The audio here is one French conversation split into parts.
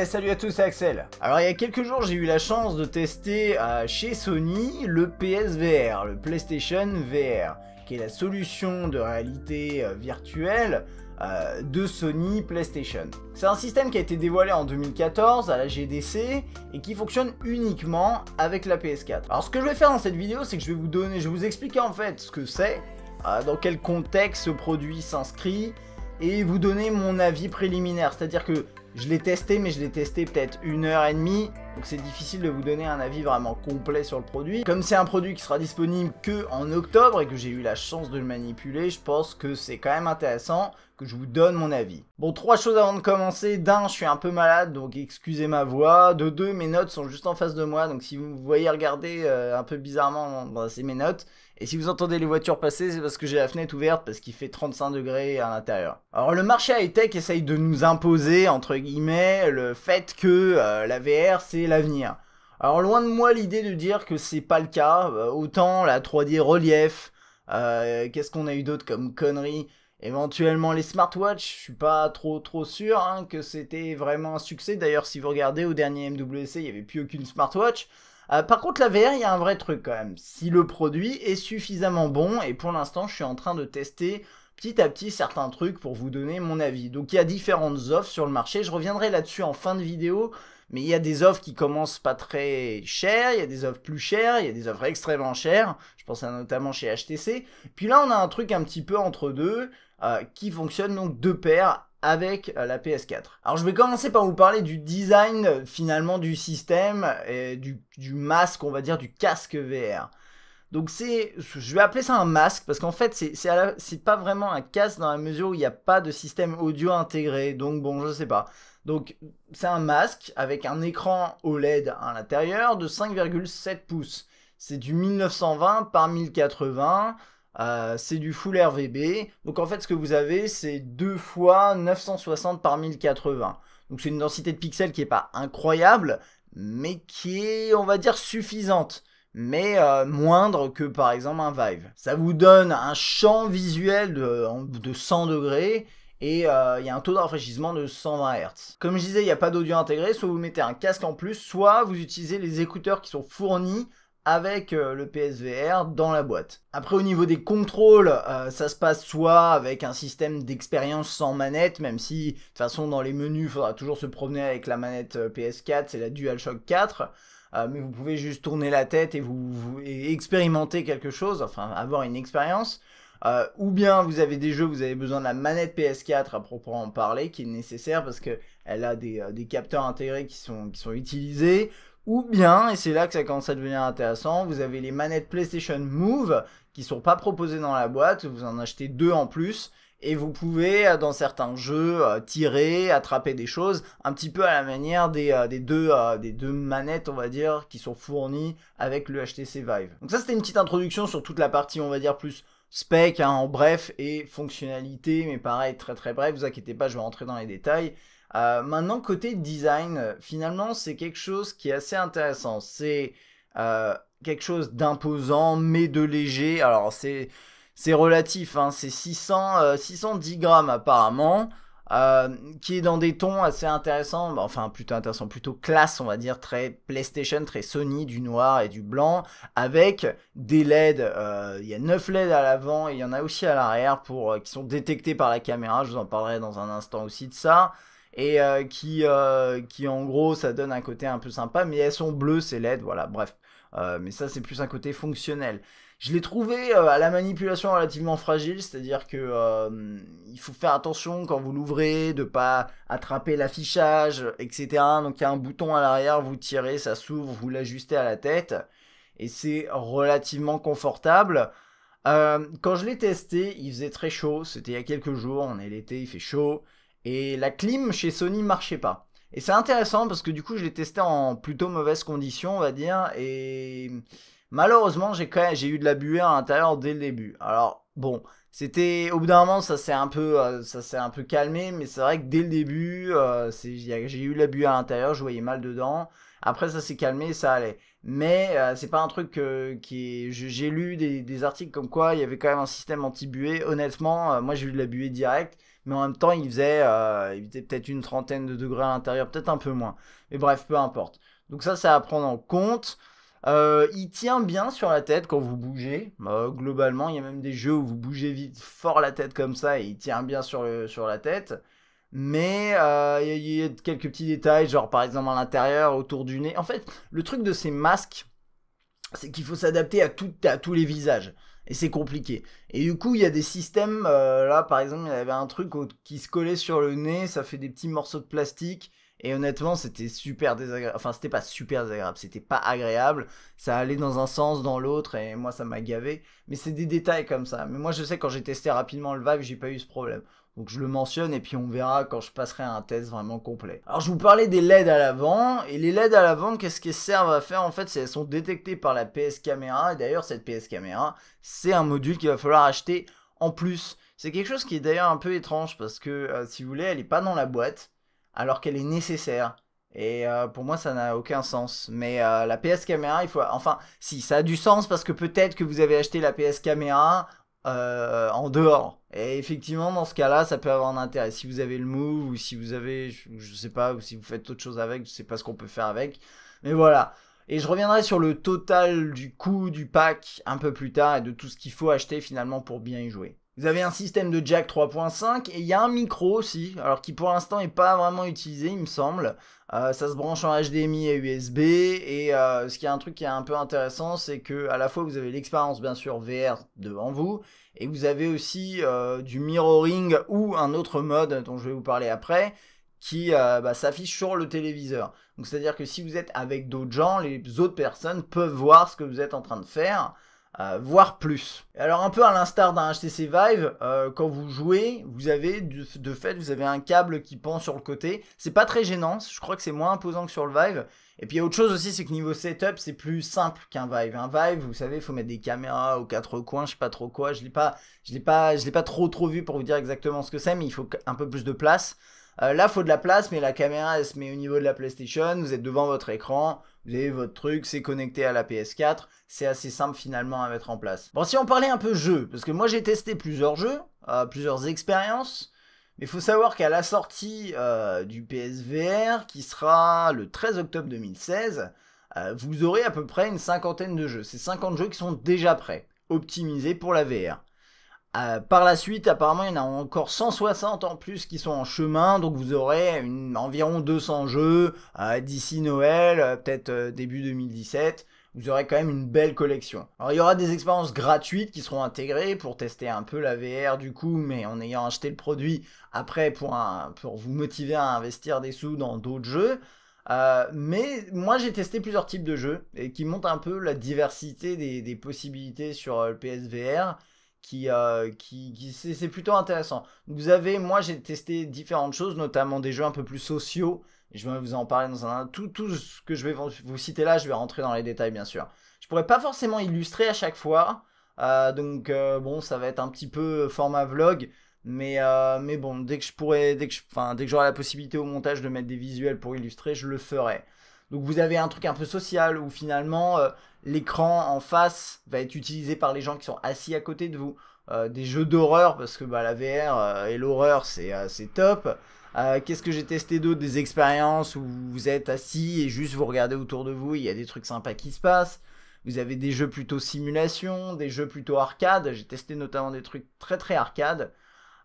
Salut à tous, c'est Axel. Alors il y a quelques jours j'ai eu la chance de tester chez Sony le PSVR, le PlayStation VR, qui est la solution de réalité virtuelle de Sony PlayStation. C'est un système qui a été dévoilé en 2014 à la GDC et qui fonctionne uniquement avec la PS4. Alors ce que je vais faire dans cette vidéo, c'est que je vais vous expliquer en fait ce que c'est, dans quel contexte ce produit s'inscrit, et vous donner mon avis préliminaire, c'est-à-dire que je l'ai testé, mais je l'ai testé peut-être 1h30, donc c'est difficile de vous donner un avis vraiment complet sur le produit. Comme c'est un produit qui sera disponible que en octobre et que j'ai eu la chance de le manipuler, je pense que c'est quand même intéressant que je vous donne mon avis. Bon, 3 choses avant de commencer. D'un, je suis un peu malade, donc excusez ma voix. De 2, mes notes sont juste en face de moi, donc si vous voyez regarder un peu bizarrement, c'est mes notes. Et si vous entendez les voitures passer, c'est parce que j'ai la fenêtre ouverte, parce qu'il fait 35 degrés à l'intérieur. Alors le marché high-tech essaye de nous imposer, entre guillemets, le fait que la VR c'est l'avenir. Alors loin de moi l'idée de dire que c'est pas le cas, autant la 3D relief, qu'est-ce qu'on a eu d'autre comme conneries, éventuellement les smartwatches, je suis pas trop sûr que c'était vraiment un succès. D'ailleurs si vous regardez au dernier MWC, il n'y avait plus aucune smartwatch. Par contre la VR, il y a un vrai truc quand même, si le produit est suffisamment bon, et pour l'instant je suis en train de tester petit à petit certains trucs pour vous donner mon avis. Donc il y a différentes offres sur le marché, je reviendrai là-dessus en fin de vidéo, mais il y a des offres qui commencent pas très chères, il y a des offres plus chères, il y a des offres extrêmement chères, je pense notamment chez HTC, puis là on a un truc un petit peu entre deux, qui fonctionne donc de pair avec la PS4. Alors je vais commencer par vous parler du design finalement du système, et du masque, on va dire du casque VR. Donc je vais appeler ça un masque parce qu'en fait c'est pas vraiment un casque dans la mesure où il n'y a pas de système audio intégré, donc bon je sais pas. Donc c'est un masque avec un écran OLED à l'intérieur de 5,7 pouces. C'est du 1920 par 1080. C'est du Full RVB, donc en fait ce que vous avez c'est 2 fois 960 par 1080, donc c'est une densité de pixels qui est pas incroyable, mais qui est on va dire suffisante, mais moindre que par exemple un Vive. Ça vous donne un champ visuel de 100 degrés, et il y a un taux de rafraîchissement de 120 Hz. Comme je disais, il n'y a pas d'audio intégré, soit vous mettez un casque en plus, soit vous utilisez les écouteurs qui sont fournis avec le PSVR dans la boîte. Après au niveau des contrôles, ça se passe soit avec un système d'expérience sans manette, même si de toute façon dans les menus il faudra toujours se promener avec la manette PS4, c'est la DualShock 4, mais vous pouvez juste tourner la tête et expérimenter quelque chose, enfin avoir une expérience. Ou bien vous avez des jeux, vous avez besoin de la manette PS4 à proprement parler, qui est nécessaire parce que elle a des capteurs intégrés qui sont utilisés. Ou bien, et c'est là que ça commence à devenir intéressant, vous avez les manettes PlayStation Move qui sont pas proposées dans la boîte, vous en achetez 2 en plus, et vous pouvez dans certains jeux tirer, attraper des choses, un petit peu à la manière des deux manettes on va dire qui sont fournies avec le HTC Vive. Donc ça c'était une petite introduction sur toute la partie on va dire plus spec en bref et fonctionnalité, mais pareil très bref, vous inquiétez pas, je vais rentrer dans les détails. Maintenant côté design, finalement c'est quelque chose qui est assez intéressant, c'est quelque chose d'imposant mais de léger. Alors c'est relatif, c'est 610 grammes apparemment, qui est dans des tons assez intéressants, enfin plutôt classe on va dire, très PlayStation, très Sony, du noir et du blanc, avec des LED, il y a 9 LED à l'avant et il y en a aussi à l'arrière qui sont détectés par la caméra, je vous en parlerai dans un instant aussi de ça. Et qui en gros ça donne un côté un peu sympa, mais elles sont bleues ces LED, voilà, bref, mais ça c'est plus un côté fonctionnel. Je l'ai trouvé à la manipulation relativement fragile, c'est-à-dire que il faut faire attention quand vous l'ouvrez, de pas attraper l'affichage, etc. Donc il y a un bouton à l'arrière, vous tirez, ça s'ouvre, vous l'ajustez à la tête, et c'est relativement confortable. Quand je l'ai testé, il faisait très chaud, c'était il y a quelques jours, on est l'été, il fait chaud, et la clim chez Sony marchait pas. Et c'est intéressant parce que du coup je l'ai testé en plutôt mauvaise condition on va dire, et malheureusement j'ai eu de la buée à l'intérieur dès le début. Alors bon, c'était au bout d'un moment ça s'est un peu calmé, mais c'est vrai que dès le début j'ai eu de la buée à l'intérieur, je voyais mal dedans. Après ça s'est calmé, ça allait. Mais c'est pas un truc qui est... J'ai lu des articles comme quoi il y avait quand même un système anti-buée. Honnêtement, moi j'ai eu de la buée directe, mais en même temps il faisait peut-être une trentaine de degrés à l'intérieur, peut-être un peu moins. Mais bref, peu importe. Donc ça, c'est à prendre en compte. Il tient bien sur la tête quand vous bougez. Globalement, il y a même des jeux où vous bougez vite fort la tête comme ça et il tient bien sur la tête. Mais il y a quelques petits détails, genre par exemple à l'intérieur, autour du nez. En fait, le truc de ces masques, c'est qu'il faut s'adapter à tous les visages. Et c'est compliqué. Et du coup, il y a des systèmes, là par exemple, il y avait un truc qui se collait sur le nez, ça fait des petits morceaux de plastique. Et honnêtement, c'était super désagréable. Enfin, c'était pas super désagréable, c'était pas agréable. Ça allait dans un sens, dans l'autre, et moi ça m'a gavé. Mais c'est des détails comme ça. Mais moi je sais, quand j'ai testé rapidement le Vive, j'ai pas eu ce problème. Donc je le mentionne et puis on verra quand je passerai à un test vraiment complet. Alors je vous parlais des LED à l'avant, et les LED à l'avant, qu'est-ce qu'elles servent à faire en fait? C'est elles sont détectées par la PS Caméra, et d'ailleurs cette PS Caméra, c'est un module qu'il va falloir acheter en plus. C'est quelque chose qui est d'ailleurs un peu étrange parce que si vous voulez, elle est pas dans la boîte, alors qu'elle est nécessaire. Et pour moi, ça n'a aucun sens. Mais la PS Caméra, il faut... Enfin, si, ça a du sens parce que peut-être que vous avez acheté la PS Caméra en dehors. Et effectivement, dans ce cas-là, ça peut avoir un intérêt. Si vous avez le Move, ou si vous avez, je sais pas, ou si vous faites autre chose avec, je sais pas ce qu'on peut faire avec. Mais voilà. Et je reviendrai sur le total du coût du pack un peu plus tard et de tout ce qu'il faut acheter finalement pour bien y jouer. Vous avez un système de jack 3.5 et il y a un micro aussi, alors qui pour l'instant n'est pas vraiment utilisé, il me semble. Ça se branche en HDMI et USB, et ce qui est un truc qui est un peu intéressant, c'est que à la fois vous avez l'expérience bien sûr VR devant vous, et vous avez aussi du mirroring ou un autre mode dont je vais vous parler après, qui s'affiche sur le téléviseur. Donc c'est à dire que si vous êtes avec d'autres gens, les autres personnes peuvent voir ce que vous êtes en train de faire. Voire plus. Alors un peu à l'instar d'un HTC Vive, quand vous jouez, vous avez de fait vous avez un câble qui pend sur le côté. C'est pas très gênant, je crois que c'est moins imposant que sur le Vive. Et puis il y a autre chose aussi, c'est que niveau setup, c'est plus simple qu'un Vive. Un Vive, vous savez, il faut mettre des caméras aux quatre coins, je sais pas trop quoi. Je l'ai pas trop vu pour vous dire exactement ce que c'est, mais il faut un peu plus de place. Là, il faut de la place, mais la caméra, elle se met au niveau de la PlayStation. Vous êtes devant votre écran, vous avez votre truc, c'est connecté à la PS4. C'est assez simple finalement à mettre en place. Bon, si on parlait un peu jeu, parce que moi j'ai testé plusieurs jeux, plusieurs expériences, mais il faut savoir qu'à la sortie du PSVR, qui sera le 13 octobre 2016, vous aurez à peu près une cinquantaine de jeux. C'est 50 jeux qui sont déjà prêts, optimisés pour la VR. Par la suite, apparemment, il y en a encore 160 en plus qui sont en chemin, donc vous aurez environ 200 jeux d'ici Noël, peut-être début 2017. Vous aurez quand même une belle collection. Alors il y aura des expériences gratuites qui seront intégrées pour tester un peu la VR du coup, mais en ayant acheté le produit après pour vous motiver à investir des sous dans d'autres jeux. Mais moi j'ai testé plusieurs types de jeux et qui montrent un peu la diversité des possibilités sur le PSVR. C'est plutôt intéressant. Moi j'ai testé différentes choses, notamment des jeux un peu plus sociaux, et je vais vous en parler dans tout ce que je vais vous citer là, je vais rentrer dans les détails bien sûr. Je pourrais pas forcément illustrer à chaque fois, bon, ça va être un petit peu format vlog, mais bon, dès que j'aurai la possibilité au montage de mettre des visuels pour illustrer, je le ferai. Donc vous avez un truc un peu social où finalement l'écran en face va être utilisé par les gens qui sont assis à côté de vous. Des jeux d'horreur, parce que la VR et l'horreur c'est top. Qu'est-ce que j'ai testé d'autre? Des expériences où vous êtes assis et juste vous regardez autour de vous, il y a des trucs sympas qui se passent. Vous avez des jeux plutôt simulation, des jeux plutôt arcade. J'ai testé notamment des trucs très très arcade.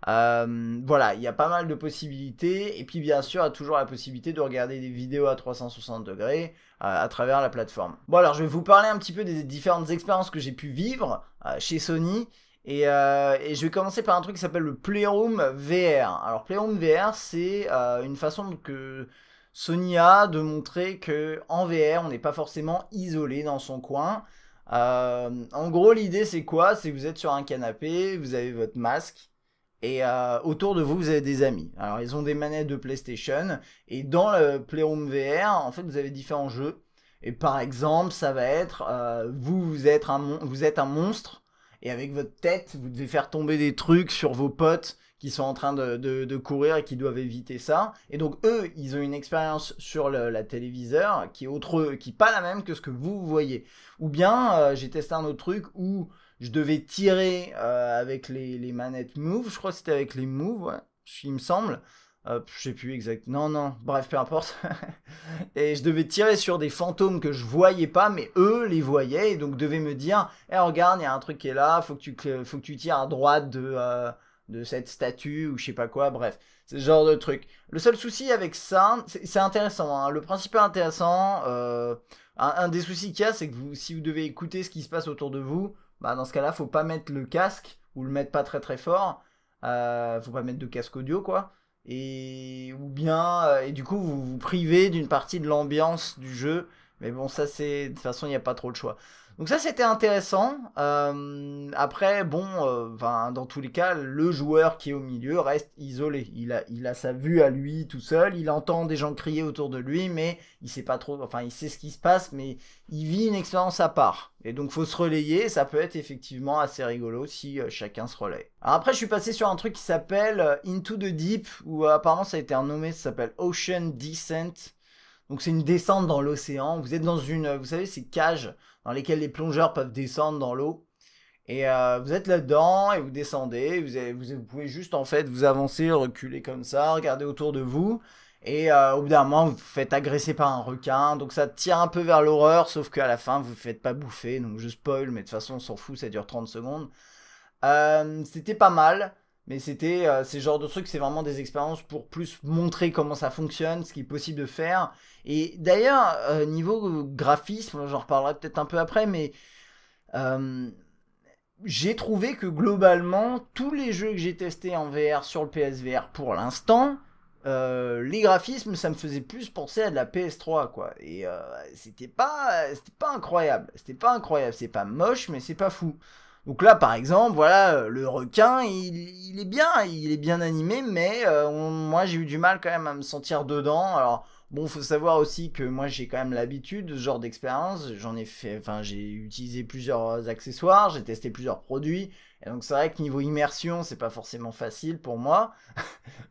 Voilà, il y a pas mal de possibilités, et puis bien sûr il y a toujours la possibilité de regarder des vidéos à 360 degrés à travers la plateforme. Bon, alors je vais vous parler un petit peu des différentes expériences que j'ai pu vivre chez Sony, et je vais commencer par un truc qui s'appelle le Playroom VR. Alors Playroom VR, c'est une façon que Sony a de montrer que en VR on n'est pas forcément isolé dans son coin. En gros l'idée c'est quoi? C'est que vous êtes sur un canapé, vous avez votre masque, et autour de vous, vous avez des amis. Alors, ils ont des manettes de PlayStation. Et dans le Playroom VR, en fait, vous avez différents jeux. Et par exemple, ça va être, vous êtes un monstre. Et avec votre tête, vous devez faire tomber des trucs sur vos potes qui sont en train de courir et qui doivent éviter ça. Et donc eux, ils ont une expérience sur la téléviseur qui est pas la même que ce que vous voyez. Ou bien j'ai testé un autre truc où je devais tirer avec les manettes Move. Je crois que c'était avec les Move, ouais, il me semble. Je sais plus exact. Non, bref, peu importe. Et je devais tirer sur des fantômes que je voyais pas, mais eux les voyaient, et donc devaient me dire, regarde, il y a un truc qui est là, faut que tu tires à droite de cette statue, ou je sais pas quoi, bref. C'est ce genre de truc. Le seul souci avec ça, c'est intéressant, hein. Le principe est intéressant. Un des soucis qu'il y a, c'est que si vous devez écouter ce qui se passe autour de vous, bah dans ce cas-là, faut pas mettre le casque, ou le mettre pas très très fort. Faut pas mettre de casque audio, quoi. Ou bien et du coup vous vous privez d'une partie de l'ambiance du jeu, mais bon, ça c'est de toute façon il n'y a pas trop le choix. Donc ça c'était intéressant. Après bon, dans tous les cas, le joueur qui est au milieu reste isolé. Il a sa vue à lui tout seul, il entend des gens crier autour de lui, mais il sait pas trop, enfin il sait ce qui se passe, mais il vit une expérience à part. Et donc faut se relayer, ça peut être effectivement assez rigolo si chacun se relaie. Alors après je suis passé sur un truc qui s'appelle Into the Deep, où apparemment ça a été renommé, ça s'appelle Ocean Descent. Donc c'est une descente dans l'océan, vous êtes dans vous savez, ces cages dans lesquelles les plongeurs peuvent descendre dans l'eau. Et vous êtes là-dedans et vous descendez, vous pouvez juste en fait vous avancer, reculer comme ça, regarder autour de vous. Et au bout d'un moment, vous vous faites agresser par un requin, donc ça tire un peu vers l'horreur, sauf qu'à la fin, vous ne faites pas bouffer, donc je spoil, mais de toute façon, on s'en fout, ça dure 30 secondes. C'était pas mal, mais c'est genre de truc, c'est vraiment des expériences pour plus montrer comment ça fonctionne, ce qui est possible de faire. Et d'ailleurs, niveau graphisme, j'en reparlerai peut-être un peu après, mais j'ai trouvé que globalement, tous les jeux que j'ai testés en VR sur le PSVR pour l'instant, les graphismes, ça me faisait plus penser à de la PS3, quoi. Et c'était pas incroyable. C'était pas incroyable. C'est pas moche, mais c'est pas fou. Donc là, par exemple, voilà, le requin, il est bien animé, mais moi, j'ai eu du mal quand même à me sentir dedans. Alors, bon, faut savoir aussi que moi, j'ai quand même l'habitude de ce genre d'expérience. J'ai utilisé plusieurs accessoires, j'ai testé plusieurs produits. Et donc, c'est vrai que niveau immersion, c'est pas forcément facile pour moi.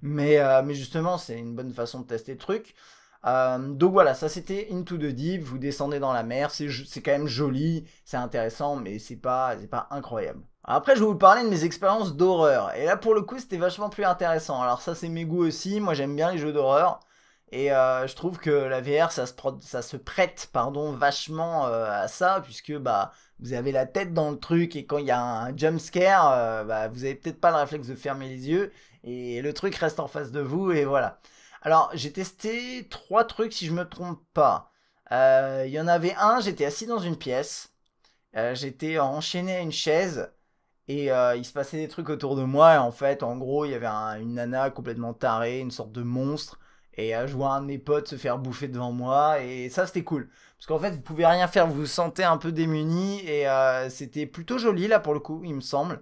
Mais justement, c'est une bonne façon de tester le truc. Donc voilà, ça c'était Into the Deep, vous descendez dans la mer, c'est quand même joli, c'est intéressant, mais c'est pas incroyable. Après, je vais vous parler de mes expériences d'horreur, et là pour le coup c'était vachement plus intéressant. Alors ça c'est mes goûts aussi, moi j'aime bien les jeux d'horreur, et je trouve que la VR ça se prête vachement à ça, puisque bah vous avez la tête dans le truc, et quand il y a un jump scare, vous avez peut-être pas le réflexe de fermer les yeux, et le truc reste en face de vous, et voilà. Alors, j'ai testé 3 trucs si je me trompe pas. Il y en avait un, j'étais assis dans une pièce, j'étais enchaîné à une chaise, et il se passait des trucs autour de moi, et en fait, en gros, il y avait une nana complètement tarée, une sorte de monstre, et je vois un de mes potes se faire bouffer devant moi, et ça c'était cool. Parce qu'en fait, vous pouvez rien faire, vous vous sentez un peu démuni, et c'était plutôt joli là pour le coup, il me semble.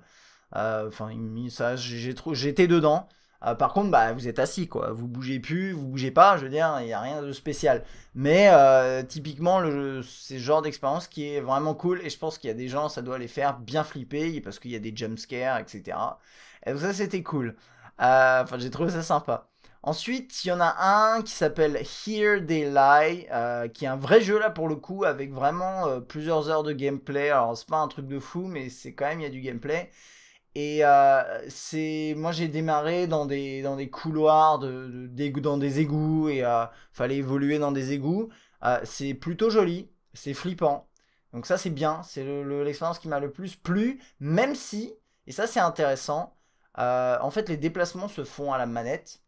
J'étais dedans. Par contre, bah, vous êtes assis, quoi. Vous bougez plus, vous bougez pas, je veux dire, il n'y a rien de spécial. Mais typiquement, c'est le genre d'expérience qui est vraiment cool. Et je pense qu'il y a des gens, ça doit les faire bien flipper parce qu'il y a des jumpscares, etc. Et donc ça, c'était cool. J'ai trouvé ça sympa. Ensuite, il y en a un qui s'appelle Here They Lie, qui est un vrai jeu là pour le coup, avec vraiment plusieurs heures de gameplay. Alors, c'est pas un truc de fou, mais c'est quand même, il y a du gameplay. Et moi j'ai démarré dans des couloirs, dans des égouts, et fallait évoluer dans des égouts. C'est plutôt joli, c'est flippant. Donc ça c'est bien, c'est l'expérience qui m'a le plus plu, même si, et ça c'est intéressant, en fait les déplacements se font à la manette.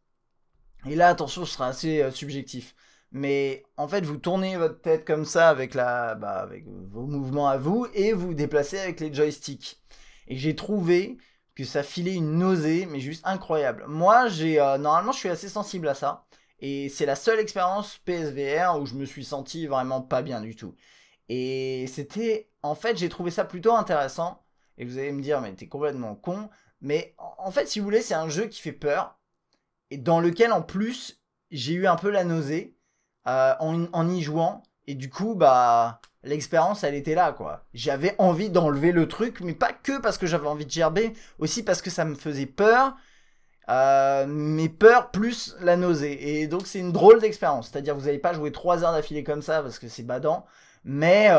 Et là attention, ce sera assez subjectif. Mais en fait vous tournez votre tête comme ça avec vos mouvements à vous, et vous vous déplacez avec les joysticks. Et j'ai trouvé que ça filait une nausée, mais juste incroyable. Moi, normalement, je suis assez sensible à ça. Et c'est la seule expérience PSVR où je me suis senti vraiment pas bien du tout. Et en fait, j'ai trouvé ça plutôt intéressant. Et vous allez me dire, mais t'es complètement con. Mais en fait, si vous voulez, c'est un jeu qui fait peur. Et dans lequel, en plus, j'ai eu un peu la nausée en y jouant. Et du coup, bah, l'expérience, elle était là, quoi. J'avais envie d'enlever le truc, mais pas que parce que j'avais envie de gerber, aussi parce que ça me faisait peur. mais peur plus la nausée. Et donc c'est une drôle d'expérience. C'est-à-dire vous n'allez pas jouer 3 heures d'affilée comme ça parce que c'est badant, mais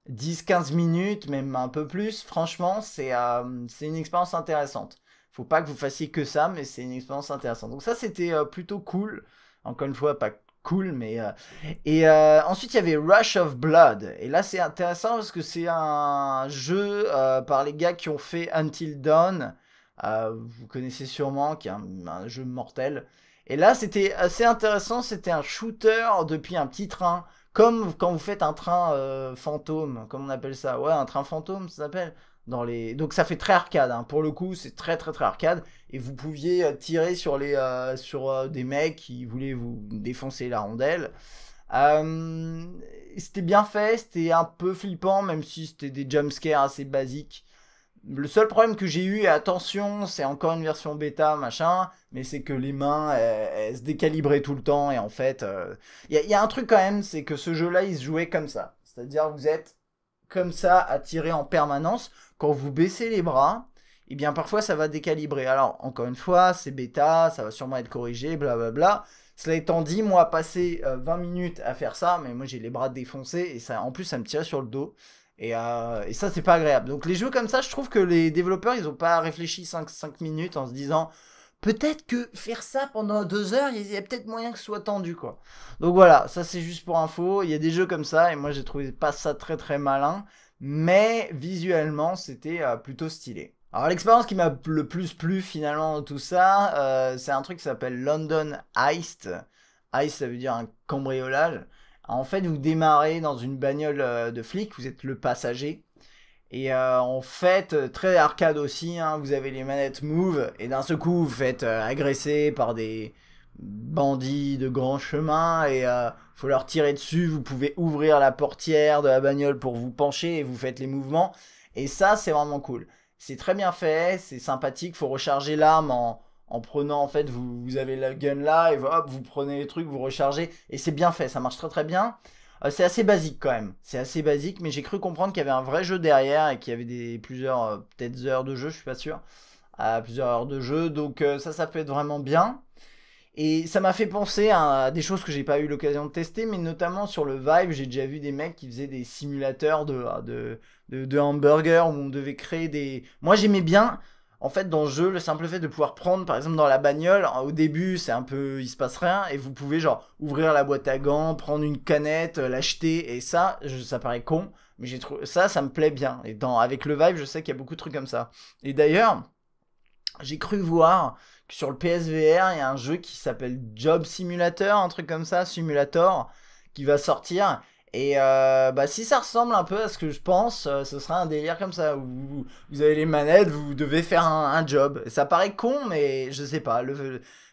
10-15 minutes, même un peu plus, franchement, c'est une expérience intéressante. Faut pas que vous fassiez que ça, mais c'est une expérience intéressante. Donc ça, c'était plutôt cool. Encore une fois, pas cool, mais... ensuite, il y avait Rush of Blood. Et là, c'est intéressant parce que c'est un jeu par les gars qui ont fait Until Dawn. Vous connaissez sûrement, qui est un jeu mortel. Et là, c'était assez intéressant. C'était un shooter depuis un petit train. Comme quand vous faites un train fantôme, comme on appelle ça. Ouais, un train fantôme, ça s'appelle. Donc ça fait très arcade, hein. Pour le coup, c'est très très très arcade. Et vous pouviez tirer sur des mecs qui voulaient vous défoncer la rondelle. C'était bien fait, c'était un peu flippant, même si c'était des jumpscares assez basiques. Le seul problème que j'ai eu, et attention, c'est encore une version bêta, machin, mais c'est que les mains, elles se décalibraient tout le temps, et en fait, y a un truc quand même, c'est que ce jeu-là, il se jouait comme ça. C'est-à-dire, vous êtes comme ça à tirer en permanence. Quand vous baissez les bras, et bien parfois ça va décalibrer. Alors, encore une fois, c'est bêta, ça va sûrement être corrigé, blablabla. Cela étant dit, moi, passer 20 minutes à faire ça, mais moi j'ai les bras défoncés, et ça, en plus, ça me tirait sur le dos. Et ça, c'est pas agréable. Donc, les jeux comme ça, je trouve que les développeurs, ils ont pas réfléchi 5 minutes en se disant peut-être que faire ça pendant 2 heures, il y a peut-être moyen que ce soit tendu, quoi. Donc voilà, ça c'est juste pour info. Il y a des jeux comme ça, et moi j'ai trouvé pas ça très très malin, mais visuellement, c'était plutôt stylé. Alors, l'expérience qui m'a le plus plu finalement dans tout ça, c'est un truc qui s'appelle London Heist. Heist, ça veut dire un cambriolage. En fait, vous démarrez dans une bagnole de flic, vous êtes le passager. Et en fait, très arcade aussi, hein, vous avez les manettes Move, et d'un seul coup, vous faites agresser par des bandits de grand chemin, et faut leur tirer dessus, vous pouvez ouvrir la portière de la bagnole pour vous pencher, et vous faites les mouvements. Et ça, c'est vraiment cool. C'est très bien fait, c'est sympathique, faut recharger l'arme en prenant, en fait, vous avez la gun là, et hop, vous prenez les trucs, vous rechargez, et c'est bien fait, ça marche très très bien. C'est assez basique quand même, c'est assez basique, mais j'ai cru comprendre qu'il y avait un vrai jeu derrière, et qu'il y avait plusieurs, peut-être heures de jeu, je suis pas sûr, plusieurs heures de jeu, donc ça peut être vraiment bien. Et ça m'a fait penser à des choses que j'ai pas eu l'occasion de tester, mais notamment sur le Vive, j'ai déjà vu des mecs qui faisaient des simulateurs de hamburgers où on devait créer des... Moi j'aimais bien, en fait dans le jeu, le simple fait de pouvoir prendre, par exemple dans la bagnole, au début c'est un peu... il se passe rien, et vous pouvez genre ouvrir la boîte à gants, prendre une canette, l'acheter, et ça paraît con, mais j'ai trouvé ça me plaît bien. Et avec le Vive, je sais qu'il y a beaucoup de trucs comme ça. Et d'ailleurs, j'ai cru voir que sur le PSVR, il y a un jeu qui s'appelle Job Simulator, un truc comme ça, Simulator, qui va sortir. Et bah, si ça ressemble un peu à ce que je pense, ce sera un délire comme ça, où vous avez les manettes, vous devez faire un job. Ça paraît con, mais je sais pas.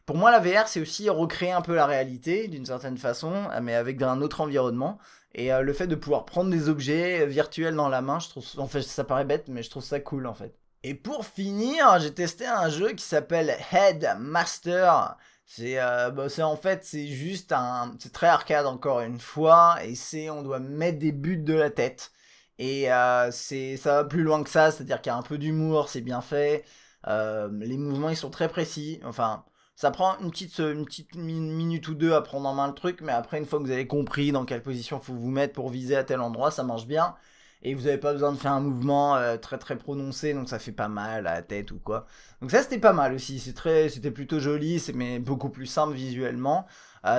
Pour moi, la VR, c'est aussi recréer un peu la réalité, d'une certaine façon, mais avec un autre environnement. Et le fait de pouvoir prendre des objets virtuels dans la main, je trouve... En fait, ça paraît bête, mais je trouve ça cool, en fait. Et pour finir, j'ai testé un jeu qui s'appelle Headmaster. En fait, c'est juste c'est très arcade encore une fois, et on doit mettre des buts de la tête. Et ça va plus loin que ça, c'est-à-dire qu'il y a un peu d'humour, c'est bien fait. Les mouvements, ils sont très précis. Enfin, ça prend une petite minute ou deux à prendre en main le truc, mais après, une fois que vous avez compris dans quelle position faut vous mettre pour viser à tel endroit, ça marche bien. Et vous n'avez pas besoin de faire un mouvement très très prononcé, donc ça fait pas mal à la tête ou quoi. Donc ça c'était pas mal aussi, c'était plutôt joli, mais beaucoup plus simple visuellement.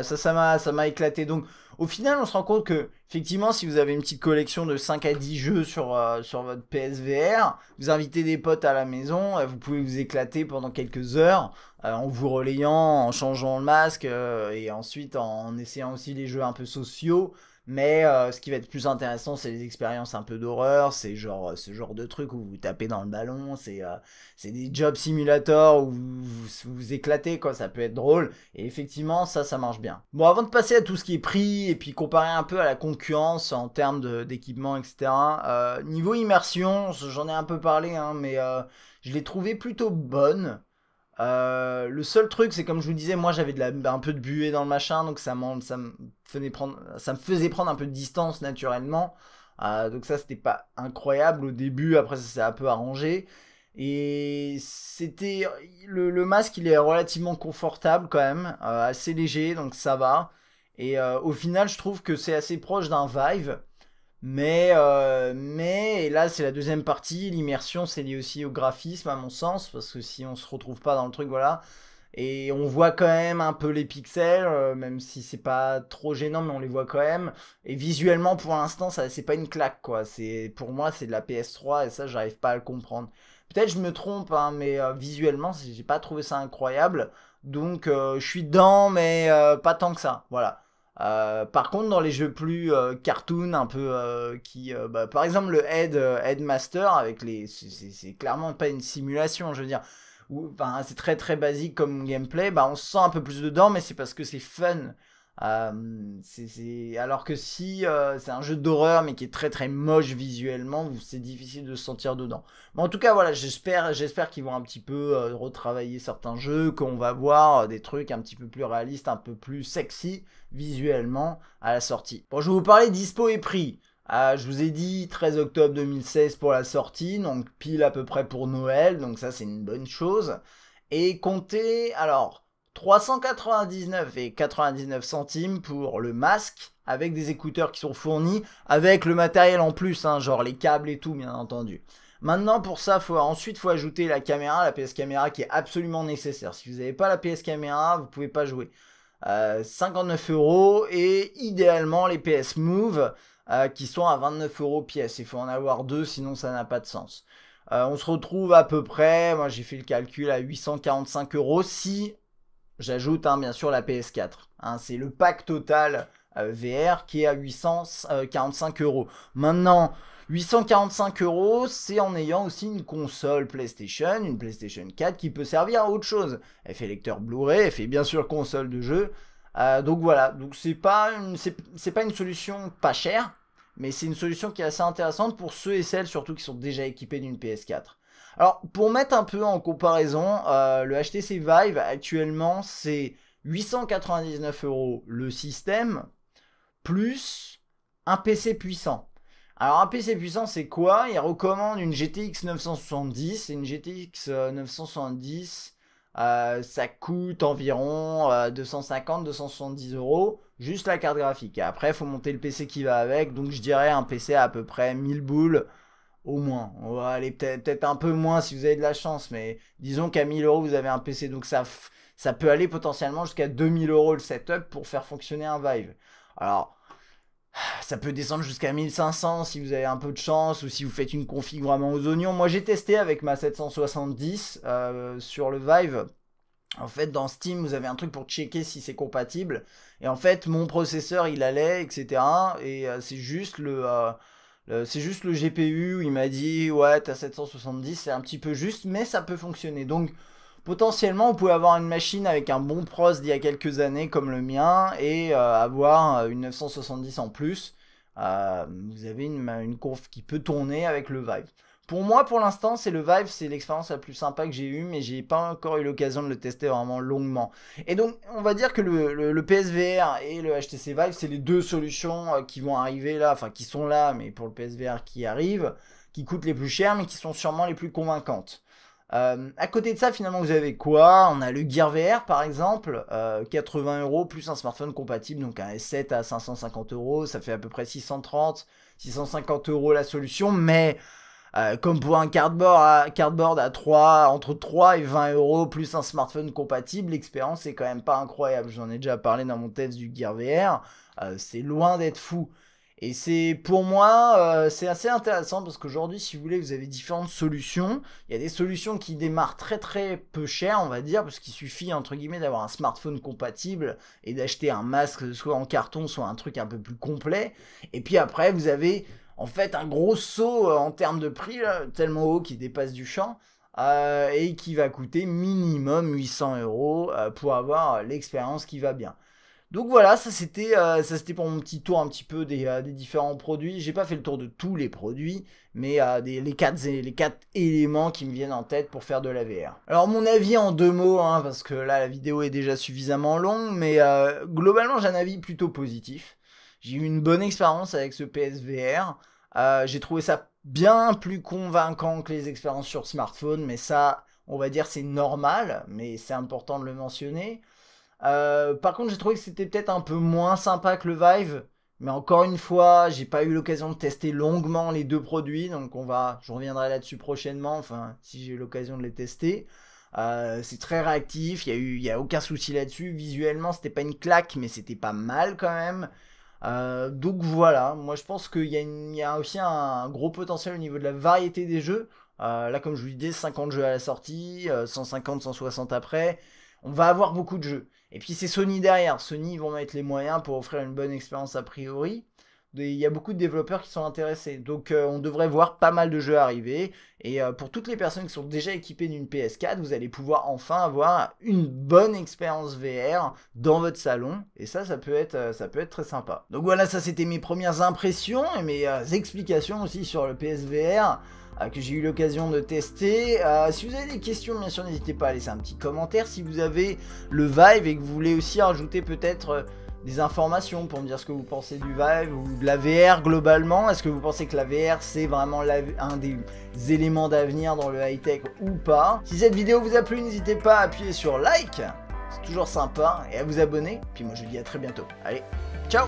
Ça m'a éclaté. Donc au final on se rend compte que effectivement si vous avez une petite collection de 5 à 10 jeux sur votre PSVR, vous invitez des potes à la maison, vous pouvez vous éclater pendant quelques heures en vous relayant, en changeant le masque et ensuite en essayant aussi les jeux un peu sociaux. Mais ce qui va être plus intéressant, c'est les expériences un peu d'horreur, c'est genre ce genre de truc où vous tapez dans le ballon, c'est des job simulators où vous éclatez, quoi, ça peut être drôle, et effectivement, ça marche bien. Bon, avant de passer à tout ce qui est prix, et puis comparer un peu à la concurrence en termes d'équipement, etc., niveau immersion, j'en ai un peu parlé, hein, mais je l'ai trouvé plutôt bonne. Le seul truc, c'est comme je vous disais, moi j'avais un peu de buée dans le machin, donc ça me faisait prendre un peu de distance naturellement. Donc ça c'était pas incroyable au début, après ça s'est un peu arrangé. Et c'était... Le masque, il est relativement confortable quand même, assez léger, donc ça va. Et au final, je trouve que c'est assez proche d'un Vive. Mais et là, c'est la deuxième partie. L'immersion, c'est lié aussi au graphisme, à mon sens, parce que si on se retrouve pas dans le truc, voilà. Et on voit quand même un peu les pixels, même si c'est pas trop gênant, mais on les voit quand même. Et visuellement, pour l'instant, ça, c'est pas une claque, quoi. C'est, pour moi, c'est de la PS3, et ça, j'arrive pas à le comprendre. Peut-être je me trompe, hein, mais visuellement, j'ai pas trouvé ça incroyable. Donc, je suis dedans, mais pas tant que ça. Voilà. Par contre, dans les jeux plus cartoon, un peu bah, par exemple le Headmaster avec les, c'est clairement pas une simulation, je veux dire. Enfin, c'est très très basique comme gameplay. Bah, on se sent un peu plus dedans, mais c'est parce que c'est fun. Alors que si c'est un jeu d'horreur mais qui est très très moche visuellement, c'est difficile de se sentir dedans. Mais en tout cas, voilà, j'espère qu'ils vont un petit peu retravailler certains jeux, qu'on va voir des trucs un petit peu plus réalistes, un peu plus sexy visuellement à la sortie. Bon, je vais vous parler dispo et prix. Je vous ai dit 13 octobre 2016 pour la sortie, donc pile à peu près pour Noël, donc ça c'est une bonne chose. Et comptez, alors, 399 et 99 centimes pour le masque, avec des écouteurs qui sont fournis, avec le matériel en plus, hein, genre les câbles et tout, bien entendu. Maintenant, pour ça, ensuite, faut ajouter la caméra, la PS Caméra qui est absolument nécessaire. Si vous n'avez pas la PS Caméra, vous pouvez pas jouer. 59 euros et idéalement les PS Move qui sont à 29 euros pièce. Il faut en avoir deux, sinon ça n'a pas de sens. On se retrouve à peu près, moi j'ai fait le calcul à 845 euros si j'ajoute bien sûr la PS4. Hein, c'est le pack total VR qui est à 845 euros. Maintenant, 845 euros, c'est en ayant aussi une console PlayStation, une PlayStation 4 qui peut servir à autre chose. Elle fait lecteur Blu-ray, elle fait bien sûr console de jeu. Donc voilà, donc c'est pas une solution pas chère, mais c'est une solution qui est assez intéressante pour ceux et celles surtout qui sont déjà équipés d'une PS4. Alors, pour mettre un peu en comparaison, le HTC Vive actuellement c'est 899 euros le système plus un PC puissant. Alors un PC puissant c'est quoi? Il recommande une GTX 970 et une GTX 970 ça coûte environ 250-270 euros juste la carte graphique. Et après il faut monter le PC qui va avec, donc je dirais un PC à peu près 1000 boules au moins. On va aller peut-être un peu moins si vous avez de la chance, mais disons qu'à 1000 euros vous avez un PC, donc ça peut aller potentiellement jusqu'à 2000 euros le setup pour faire fonctionner un Vive. Alors ça peut descendre jusqu'à 1500 si vous avez un peu de chance ou si vous faites une config vraiment aux oignons. Moi j'ai testé avec ma 770 sur le Vive. En fait dans Steam vous avez un truc pour checker si c'est compatible. Et en fait mon processeur il allait etc. Et c'est juste le GPU où il m'a dit ouais t'as 770 c'est un petit peu juste mais ça peut fonctionner. Donc potentiellement, vous pouvez avoir une machine avec un bon pros d'il y a quelques années comme le mien et avoir une 970 en plus. Vous avez une conf qui peut tourner avec le Vive. Pour moi, pour l'instant, c'est le Vive, c'est l'expérience la plus sympa que j'ai eue, mais j'ai pas encore eu l'occasion de le tester vraiment longuement. Et donc, on va dire que le PSVR et le HTC Vive, c'est les deux solutions qui vont arriver là, enfin qui sont là, mais pour le PSVR qui arrive, qui coûtent les plus chers, mais qui sont sûrement les plus convaincantes. À côté de ça, finalement, vous avez quoi? On a le Gear VR par exemple, 80 euros plus un smartphone compatible, donc un S7 à 550 euros, ça fait à peu près 650 euros la solution, mais comme pour un cardboard à 3, entre 3 et 20 euros plus un smartphone compatible, l'expérience est quand même pas incroyable. J'en ai déjà parlé dans mon test du Gear VR, c'est loin d'être fou. Et c'est pour moi, c'est assez intéressant parce qu'aujourd'hui, si vous voulez, vous avez différentes solutions. Il y a des solutions qui démarrent très très peu cher, on va dire, parce qu'il suffit entre guillemets d'avoir un smartphone compatible et d'acheter un masque soit en carton, soit un truc un peu plus complet. Et puis après, vous avez en fait un gros saut en termes de prix, là, tellement haut qu'il dépasse du champ. Et qui va coûter minimum 800 euros pour avoir l'expérience qui va bien. Donc voilà, ça c'était pour mon petit tour un petit peu des différents produits. J'ai pas fait le tour de tous les produits, mais les quatre éléments qui me viennent en tête pour faire de la VR. Alors mon avis en deux mots, hein, parce que là la vidéo est déjà suffisamment longue, mais globalement j'ai un avis plutôt positif. J'ai eu une bonne expérience avec ce PSVR. J'ai trouvé ça bien plus convaincant que les expériences sur smartphone, mais ça, on va dire c'est normal, mais c'est important de le mentionner. Par contre, j'ai trouvé que c'était peut-être un peu moins sympa que le Vive, mais encore une fois, j'ai pas eu l'occasion de tester longuement les deux produits, donc je reviendrai là-dessus prochainement, enfin, si j'ai eu l'occasion de les tester. C'est très réactif, il y a aucun souci là-dessus. Visuellement, c'était pas une claque, mais c'était pas mal quand même. Donc voilà, moi je pense qu'il y a aussi un gros potentiel au niveau de la variété des jeux. Là, comme je vous disais, 50 jeux à la sortie, 150, 160 après. On va avoir beaucoup de jeux. Et puis c'est Sony derrière. Sony, ils vont mettre les moyens pour offrir une bonne expérience a priori. Il y a beaucoup de développeurs qui sont intéressés. Donc on devrait voir pas mal de jeux arriver. Et pour toutes les personnes qui sont déjà équipées d'une PS4, vous allez pouvoir enfin avoir une bonne expérience VR dans votre salon. Et ça peut être très sympa. Donc voilà, ça c'était mes premières impressions et mes explications aussi sur le PSVR. Que j'ai eu l'occasion de tester. Si vous avez des questions, bien sûr, n'hésitez pas à laisser un petit commentaire. Si vous avez le Vive et que vous voulez aussi rajouter peut-être des informations pour me dire ce que vous pensez du Vive ou de la VR globalement. Est-ce que vous pensez que la VR c'est vraiment un des éléments d'avenir dans le high-tech ou pas? Si cette vidéo vous a plu, n'hésitez pas à appuyer sur like, c'est toujours sympa, et à vous abonner. Puis moi je vous dis à très bientôt. Allez, ciao!